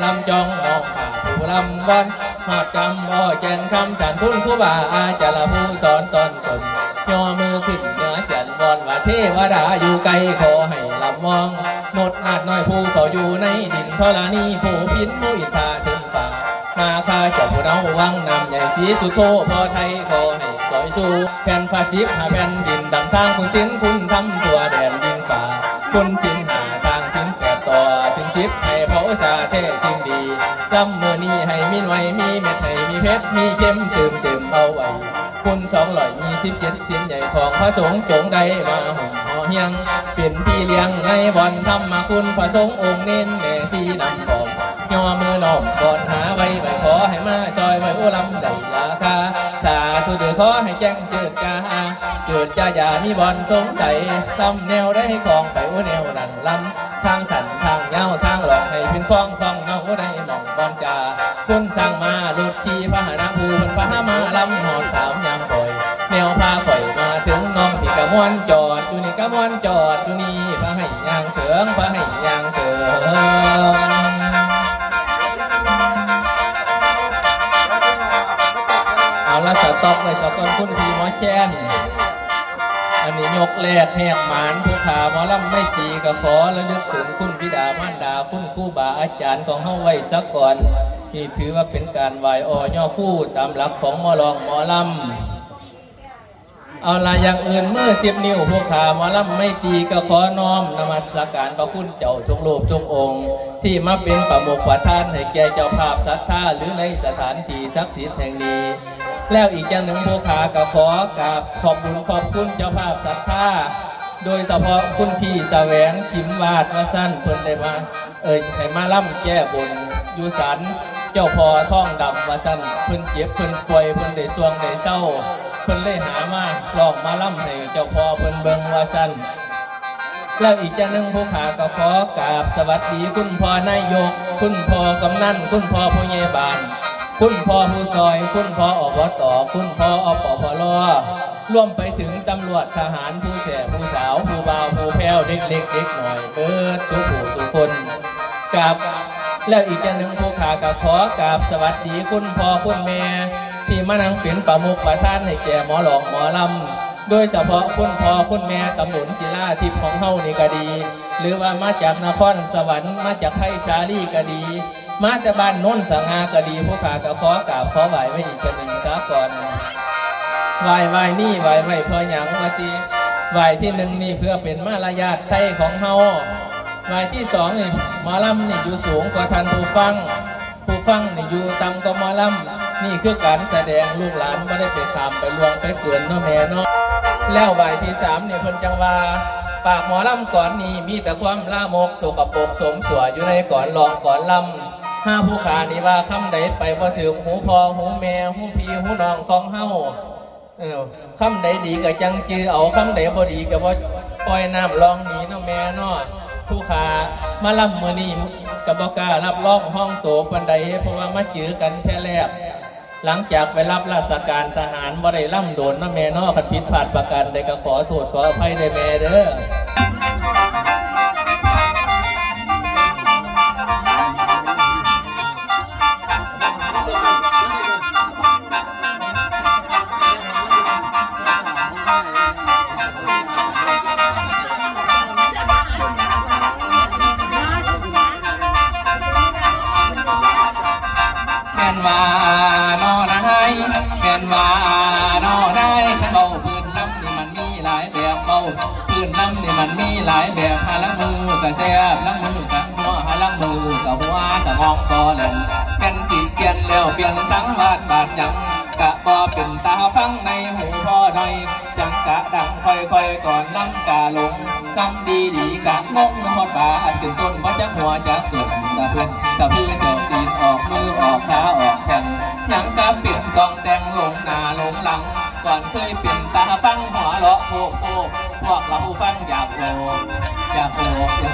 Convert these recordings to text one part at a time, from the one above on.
ลำจองมองข่าผู้ลำวันหอดกำบ่แจนคำสันพุ่นผู้บ่าอาจารผู้สอนตอนตนย่อมือขึ้นเหนือเสียนวอนว่าเทวดาอยู่ไกลขอให้ลำมองนดนาดน้อยผู้เขาอยู่ในดินทรณีผู้พินผู้อิทธาถึงฝ่านาคาเจ้าผู้เราวังนำใหญ่สีสุโธพอไทยขอให้สอยสู้แผ่นฟ้าสิบหาแผ่นดินดำทางคุณสินคุณทำตัวแดนดินฝ่าคุณสินหาทางสินแปดต่อถึงสิบให้เผาชาเทสิ่งดีลำเมื่อนี้ให้มีหน่วยมีเม็ดให้มีเพชรมีเข้มเติมเอาไว้คุณ227สิ้นใหญ่ของพระสงฆ์จงได้มาหุ่มห่อเฮียงเป็นพี่เลี้ยงในบ่อนธรรมคุณพระสงฆ์องค์เน้นแม่สีนำบอกย่อมือน้อมก่อนหาไว้ขอให้มาซอยไว้โอ้ลำได้ราคาสาธุเดือขอให้แจ้งเจิดกาเกิดจะอย่ามีบ่อนสงสัยตำแนวได้ของไปโอ้แนวนั่นลำทางสันทางเงาทางหลอกให้เป็นคล้องเงาได้มองบอนจาคุณสั่งมาลุดขี่พระหนาภูเป็นพระมาลำหอดถามยังปล่อยแนวพาข่อยมาถึงน้องพี่กะมวนจอดอยู่นี่กะมวนจอดอยู่นี่พระให้ยางเถิงพระให้ยางเถิงเอาละสต๊อกเลยสต๊อกคุณพี่หมอแค้นอันนี้ยกแรกแหกหมานผู้ขาหมอลำไม่ตีก็ขอระลึกถึงคุณบิดามารดาคุณครูบาอาจารย์ของเฮาไว้สักก่อนนี่ถือว่าเป็นการไหว้ย่อคู่ตามหลักของหมอลองหมอลำเอาละอย่างอื่นเมื่อ10 นิ้วผู้ขาหมอลำไม่ตีก็ขอน้อมนมัสการพระคุณเจ้าทุกรูปทุกองค์ที่มาเป็นประมุขประธานให้แก่เจ้าภาพศรัทธาหรือในสถานที่ศักดิ์สิทธิ์แห่งนี้แล้วอีกอย่างหนึ่งผู้ขาก็ขอกราบขอบบุญขอบคุณเจ้าภาพศรัทธาโดยเฉพาะคุณพี่แสวงขิมวาดว่าสั้นเพิ่นได้มาให้มาล่ำแก้บนอยู่ศาลเจ้าพ่อท่องดำว่าสั้นเพิ่นเจ็บเพิ่นป่วยเพิ่นได้สวงได้เศร้าเพิ่นเลยหามาลองมาล่ำให้เจ้าพ่อเพิ่นเบิ่งว่าสั้นแล้วอีกอย่างหนึ่งผู้ขาก็ขอกราบสวัสดีคุณพ่อนายกคุณพ่อกำนันคุณพ่อผู้ใหญ่บ้านคุณพ่อผู้ซอยคุณพ่ออบตคุณพ่ออปพลร่วมไปถึงตำรวจทหารผู้แสบผู้สาวผู้บ่าวผู้แพ้วเด็กเล็กเด็กหน่อยเบิดทุกผู้ทุกคนกับแล้วอีกอย่างหนึ่งผู้ขาก็ขอกราบสวัสดีคุณพ่อคุณแม่ที่มานั่งเป็นประมุขประธานให้แก่หมอหลองหมอลำโดยเฉพาะคุณพ่อคุณแม่ตำบลศิลาทิพย์ของเฮานี่ก็ดีหรือว่ามาจากนครสวรรค์มาจากไผ่สาลีก็ดีมาจากบ้านโน้นสงาก็ดีผู้ขาก็ขอกราบขอไหว้ไว้อีกหนึ่งซะก่อนไหว้นี่ไหว้เพื่อหยังว่าติไหว้ที่หนึ่งนี่เพื่อเป็นมารยาทไทยของเฮาไหว้ที่สองนี่หมอลำนี่อยู่สูงกว่าท่านผู้ฟังนี่อยู่ต่ำกว่าหมอลำนี่คือการแสดงลูกหลานไม่ได้ไปขามไปลวงไปเกินเนาะแม่เนาะแล้วไหว้ที่สามเนี่ยเพิ่นจังว่าปากหมอลำก่อนนี้มีแต่ความละมกโสกปรกสมสวยอยู่ในก่อนลองก่อนลำห้าผู้ขานี่ว่าคำใดไปพอถึงหูพ่อหูแม่หูพี่หูน้องของเฮาคำใดดีก็จังจือเอาคำใดบ่ดีก็บ่ปล่อยน้ำลองหนีเนาะแม่เนาะผู้ขามาลำมื้อนี้ก็บ่กล้ารับรองห้องโตปานใดเพราะว่ามาจือกันแท้แรกหลังจากไปรับราชการทหารบ่ได้ล่ำโดนนะแม่เนาะคันผิดพลาดประการใดก็ขอโทษขออภัยได้แม่เด้อว่าน้อได้แก่นว่าน้อได้ขันเบาปืนลำนี่มันมีหลายแบบเบาปืนลำนี่มันมีหลายแบบหาลังมือกะแซ่บลังมือกันหัวหาลังมือกะหัวสมองบ่เล่นเป็นสีเปลี่ยนแล้วเปลี่ยนสังวาดบาดยังกะบ่เป็นตาฟังในหูพ่อหน่อยจังกะดังค่อยก่อนน้ำกะลงน้ำดีกะงงนอดบาดถึงต้นบ่จักหัวจักสุดกะเพื่อนกะพือเสียวตีนออกมือออกขาออกแขนยังกะปิดกองแต่งลงหน้าลงหลังก่อนเคยเป็นตาฟังหัวเลาะโพพวกเราผู้ฟังอยากโยัง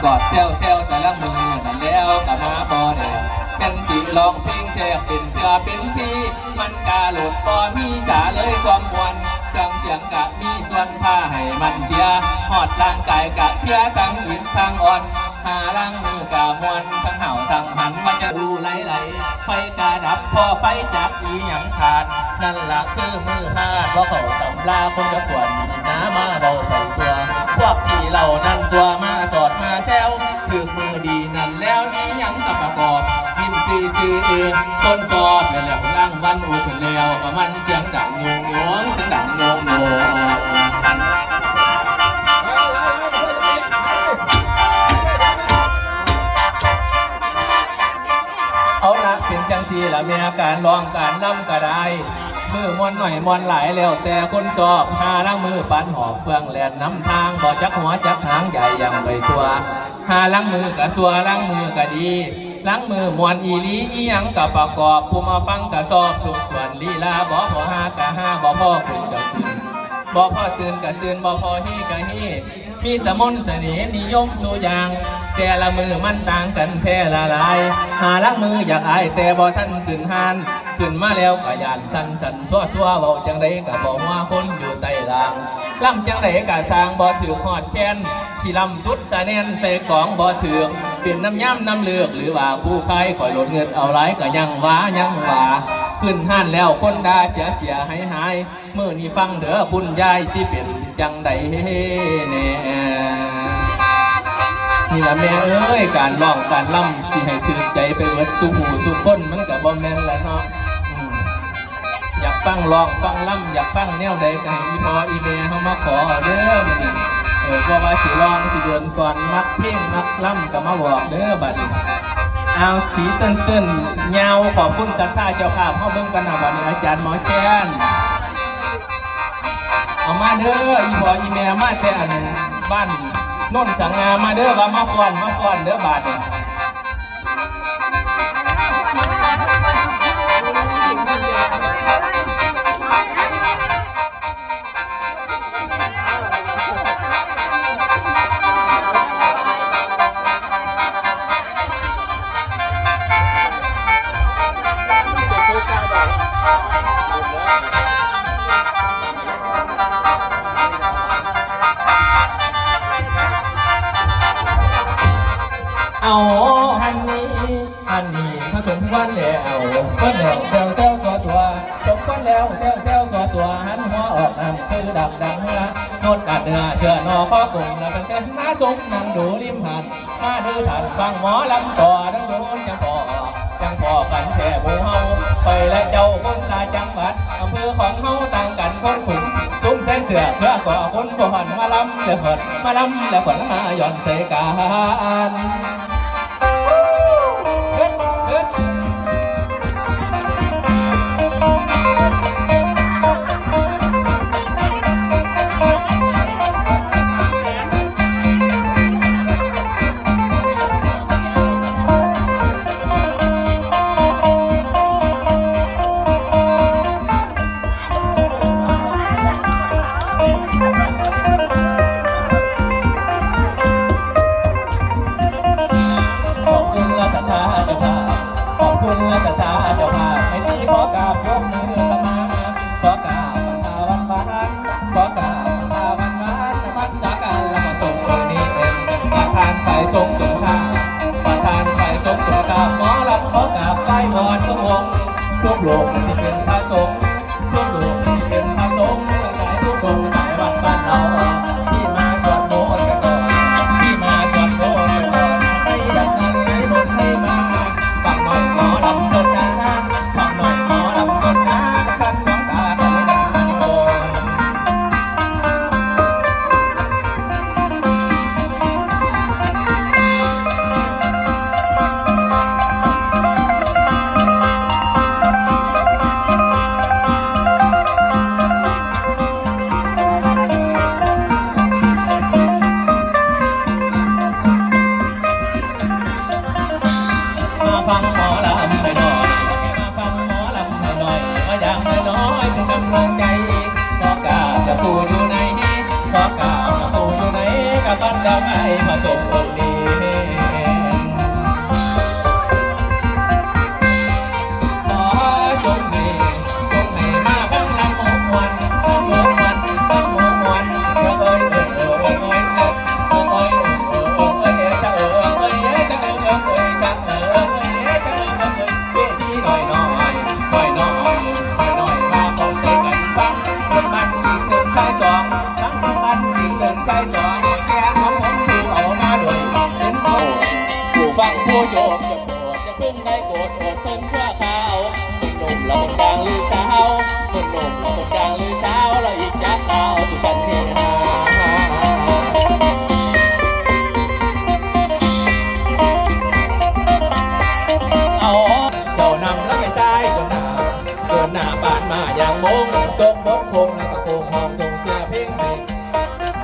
กอดเซลจะละมือนั่นแล้วกะมาบ่ได้เป็นสิลองเพลงแซ่บเป็นเถื่อเป็นที่มันกาหลุดปอมีสาเลยความมวลเครื่องเสียงกะมีส่วนพาให้มันเสียหอดร่างกายกะเพียทั้งหินทั้งอ่อน หาล้างมือกะมวนทั้งเห่าทั้งหันมาจะรูไหลไฟกะดับพอไฟจับอีหยังขาดนั่นละคือมือพาดเพราะเขาตำลาคนจะปวดน้ามาเบาไปตัวพวกที่เรานั่นตัวมาสอดมาแซวถือมือดีนั่นแล้วนี่ยังกับประกอบยินซื้อต้นสอบแล้วล่างวันอูถึงแล้วก็มันเสียงดังงงงงเสียงดังงงงเอาละเป็นจังสีละมีอาการร้องการล่ำก็ได้มือมวนหน่อยมวนหลายแล้วแต่คนสอบหาล้างมือปันหอบเฟืองแลนน้ำทางบ่จักหัวจักหางใหญ่ยังใบตัวหาล้างมือกะสัวล้างมือกะดีล้างมือมวนอีลีอีหยังกับประกอบผู้มาฟังกะสอบทุกส่วนลีลาบ่พอหากะห้าบ่พอขึ้นกะขึ้นบ่พอตื่นกะตื่นบ่พอฮีกะฮีมีแต่มนต์เสน่ห์นิยมสู่อย่างแต่ละมือมันต่างกันแท้ละลายหาล้างมืออยากอายแต่บ่ทันขึ้นหานขึ้นมาแล้วก็ยานสั่นซัวเว้าจังไดก็บ่ว่าคนอยู่ใต้ล่างล่ำจังไดก็สร้างบ่ถือฮอดแค้นสิลำสุดจะแน่นใส่กองบ่ถือเป็นน้ำย่ำน้ำเลือกหรือว่าผู้ใครคอยลดเงินเอาหลายก็ยังว่าขึ้นห้านแล้วคนด่าเสียหายเมื่อนี้ฟังเด้อคุณยายสิเป็นจังไดแน่นี่ละแม่เอ้ยการร้องการล่ำสิให้ชื่นใจไปเบิดสู่หูสู่คนมันก็บ่แม่นละเนาะอยากฟังร้องฟังล่ำอยากฟังแนวใดก็ให้อีพ่ออีแม่เฮามาขอเด้อมื้อนี้บ่ว่าสิร้องสิเดินก่อนมักเพลงมักล่ำก็มาบอกเด้อบัดนี้เอาสีตื้นๆยาวขอบคุณศรัทธาเจ้าภาพเฮาเบิ่งกันนะบัดนี้อาจารย์หมอแคนเอามาเด้ออีพ่ออีแม่มาแต่อันบ้านโน่นสังงามาเด้อว่ามาฟ้อนเด้อบาดเนี่ยเอาฮันนี่ผสมกันแล้วคนแล้วเซลตัวจบกันแล้วเซลตัวหันหัวออกน้ำคือดังละโนดกัดเนื้อเชื่อนอข้อกลุ่มแล้วเป็นเส้นน้าสมนั่งดูริมหันมาดูถันฟังหมอลำต่อดังโดนจังพอกันแค่หมู่เฮาไปและเจ้าคนละจังหวัดอำเภอของเฮาต่างกันคนขุ่นซุ้มแสนเสือเพื่อก่อคนบ่หันมาลำและฝนมาหย่อนใส่กันไม่มีขอกราบยกมือขมาขอกราบมันตาวันขอกราบมันตาวันมันสาการละมาส่งตรงนี้เองประธานฝ่ายทรงตรงข้าหมอลำขอกราบไหว้วอนทุกองค์ทุกโลกที่เป็นพระสงฆ์ทุกโลกที่เป็นพระสงฆ์สายทุกองค์สายวัดบ้านเราที่มาสวดมนต์ก่อนให้ดังนั้นให้มนต์ให้มาฟังหน่อยหมอลำคนนะฟังหน่อยหมอลำคนนะท่านน้องตาท่านน้องตานิมนต์ฟังหมอลำให้หน่อยมาฟังหมอลำให้หน่อยมาอย่างน้อยเป็นกำลังใจขอกราบจะผู้อยู่ไหนขอกราบจะผู้อยู่ไหนกับบ้านแล้วให้มาส่งตรงนี้ขอจงให้มาฟังลำมวนเอ้ยจะ ได้โกรธอดทนชั่วคราวคนหนุ่มและคนกลางหรือสาวคนหนุ่มและคนกลางหรือสาวเราอีกยักษ์ข่าวสุขันเฮฮาเอาเจ้านำแล้วไม่ใช่เกินหน้าบานมาอย่างมงตกบกคงแล้วก็คงหอมส่งเชื่อเพ่งเพลง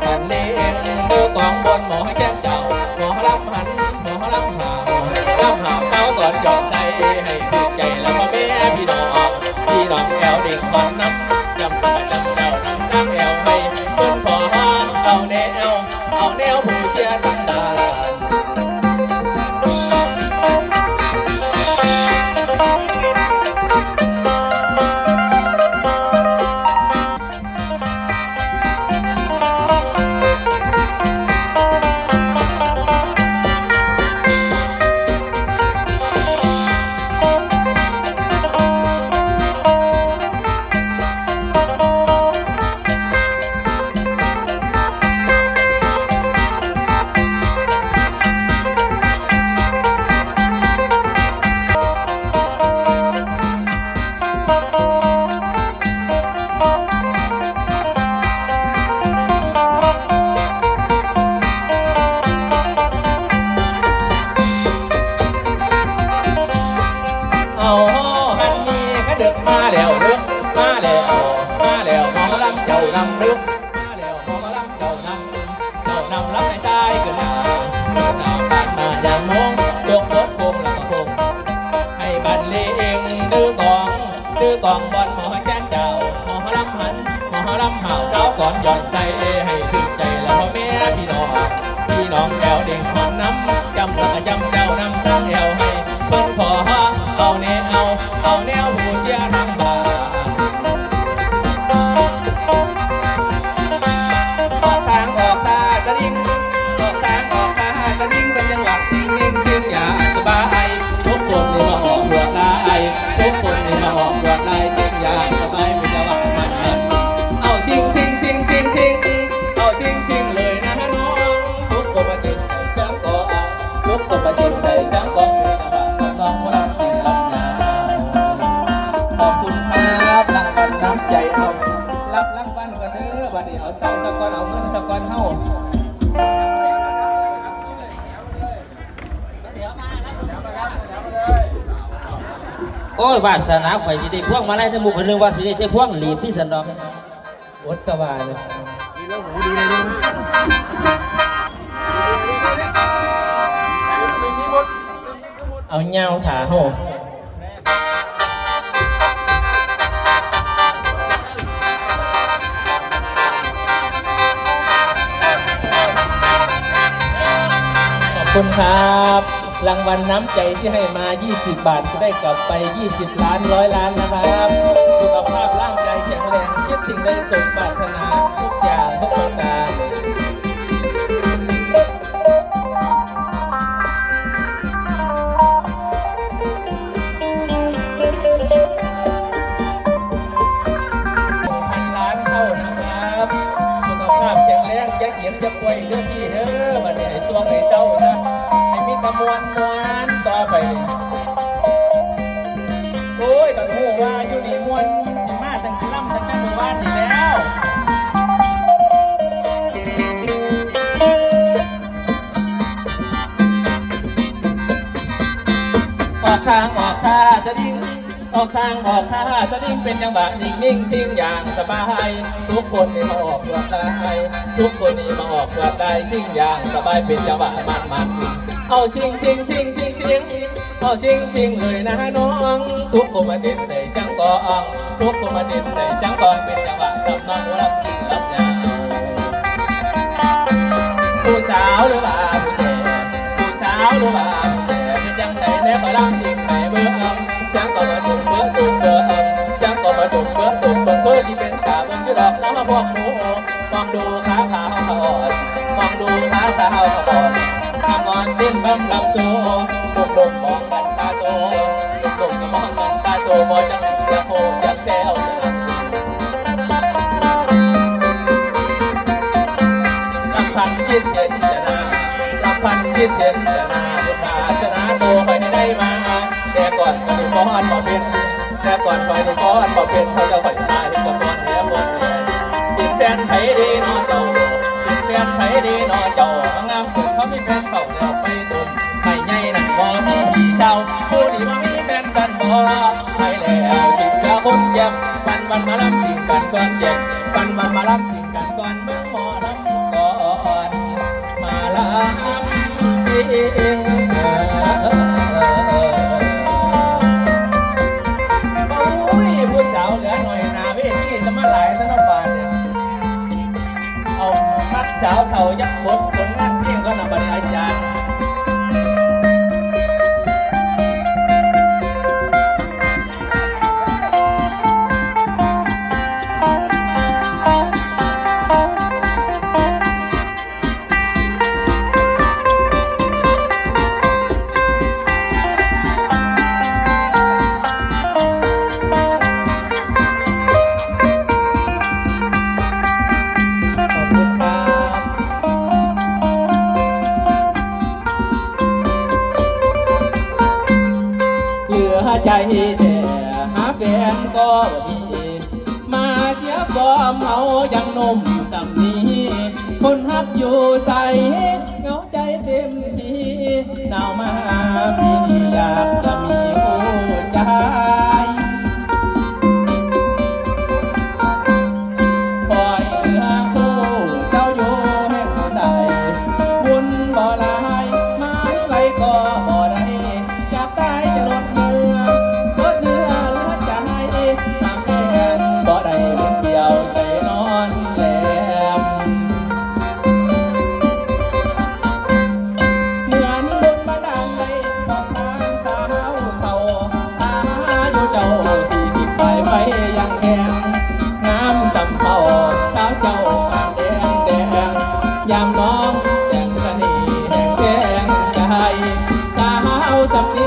กันเลี้ยงดูกองบนหมอให้แก้มเจ้าหมอลำหันหมอลำหาวลำหาวเช้าก่อนหยอดใส่ให้ถูกใจแล้วก็แม่พี่น้องแอวเด็กควันน้ำจำประจำเจ้าน้ำตั้งแอวให้เพิ่นขอเอาแนวผู้เชียร์ทั้งตามาแล้วเรื่องมาแล้วหมอลำเจ้านำเรื่องมาแล้วหมอลำเจ้านำรับในชายเกินหน้าบ้านมาอย่างมงตกรถคงแล้วก็คงให้บันเลงดื้อกองบอลหมอแก้นเจ้าหมอลำหันหมอลำห่าวเช้าก่อนหย่อนใส่ให้ถึงใจแล้วพ่อแม่พี่น้องแอวเด้งหอนน้ำจำแล้วก็จำเจ้านำตั้งแอวให้เพิ่นขอเอาแนวผู้เชียร์ทั้งบ้านออกทางสลิงเป็นจังหวะนิ่งเสียงอย่าสบายทุกคนนี่มาออกบวดลายเสียงอย่าสบายเป็นจังหวะมันเอาชิงเลยนะน้องทุกคนมาติดใส่ช้างก่อเป็นจังหวะน้องรักสิ่งลำยาขอบคุณครับรางวัลน้ำใจเอารับรางวัลกันเด้อบัดนี้เอาเศร้าสะก้อนเอาเงินสะก้อนเฮาโอ้ยวาสนาข่อยสิได้พวงมาลัยทั้งหมู่คนนึงว่าสิได้พวงหลีดที่สันดอกวัดสวายเลยดีแล้วหูดีเลยเอาเงาถาโหขอบคุณครับรางวัลน้ำใจที่ให้มา20 บาทได้กลับไป20 ล้าน100 ล้านนะครับสุขภาพร่างกายแข็งแรงคิดสิ่งใดสมปรารถนาทุกอย่างทุกประการเขียนจะป่วยเด้อพี่เด้อบัดนี้ให้ช่วงให้เศร้าซะให้มีกระมวลต่อไปโอ้ยก็หูว่าอยู่นี่มวนสิมาตั้งแต่ล่ำตั้งแต่เมื่อวานนี่แล้วออกทางสดิ้งสดิ้งเป็นจังหวะนิ่งชิงอย่างสบายทุกคนนี่มาออกเปลือกลายชิงอย่างสบายเป็นจังหวะมันเอาชิงเอาชิงเลยนะน้องทุกคนมาเด่นใส่ช่างกองเป็นจังหวะกับน้องรำชิงลำยาผู้สาวหรือว่าผู้เสเป็นจังใดแนบลำชิงให้เบื่อช่างก็มาจุ่มเบื่อช่างก็มาจุ่มเบื่อเพื่อที่เป็นตาเบิ่งจะดอกแล้วพวกหมูมองดูขาขาวอ่อนทำงอนเต้นบังลำโซ่ดุมมองกันตาโตก็มองกันตาโตบ่จังจะโผเสียงแซวลำพันชิดเห็นจะนาบุญบาชนะโตไปให้ได้มาแด ก่อนก็ได้ฟ้อนบ่เป็นแต่ก่อนคอยได้ฟ้อนบ่เป็นเขาจะคอยมาเห็นกับฟ้อนแห่ฟ้อนแห่เป็นแฟนไผดีนอเจ้าเป็นแฟนไผดีนอเจ้างามเกิดเขามีแฟนเฝ้าแล้วไปตุนไม่ใหญ่นั่นบ่มีพี่เช่าผู้ดีบ่มีแฟนสั่นบ่ไปแล้วสิเสียคนเจ็บปันวันมาลำสิ่งกันก่อนเจ็บปันวันมาลำสิ่งกันก่อนเมืองหมอลำก่อนมาลำสิ่งโอ้ยผู้สาวเหลือหน่อยหนาเวทีสมาหลายสนบานเนี่ยเอามักสาวเท่ายักษ์บดผลงานเพลงก็นำบรรยายอาจารย์เหลือใจแต่หาแฟนก็ดีมาเสียฟอร์มเอายังนมสำนีคนฮักอยู่ใสเหงาใจเต็มทีหนาวมาปีนี้อยากจะมีคู่ใจคอยเหลือคู่เจ้าอยู่แห่งใดบุญบ่ลายไม้ไว้ก็บ่ได้จับตายจะลดเนื้อลดเนื้อเหลือใจตาแฟนบ่ได้บุญเดียวใจนอนแหลมเหมือนบุญบันดาลใจของทางสาวเท่าอายุเจ้า40ปลายไฟยังแข็งงามสำเภาสาวเจ้างามแดงแดงยามน้องแต่งเสน่ห์แห่งแกงใจสาวสำ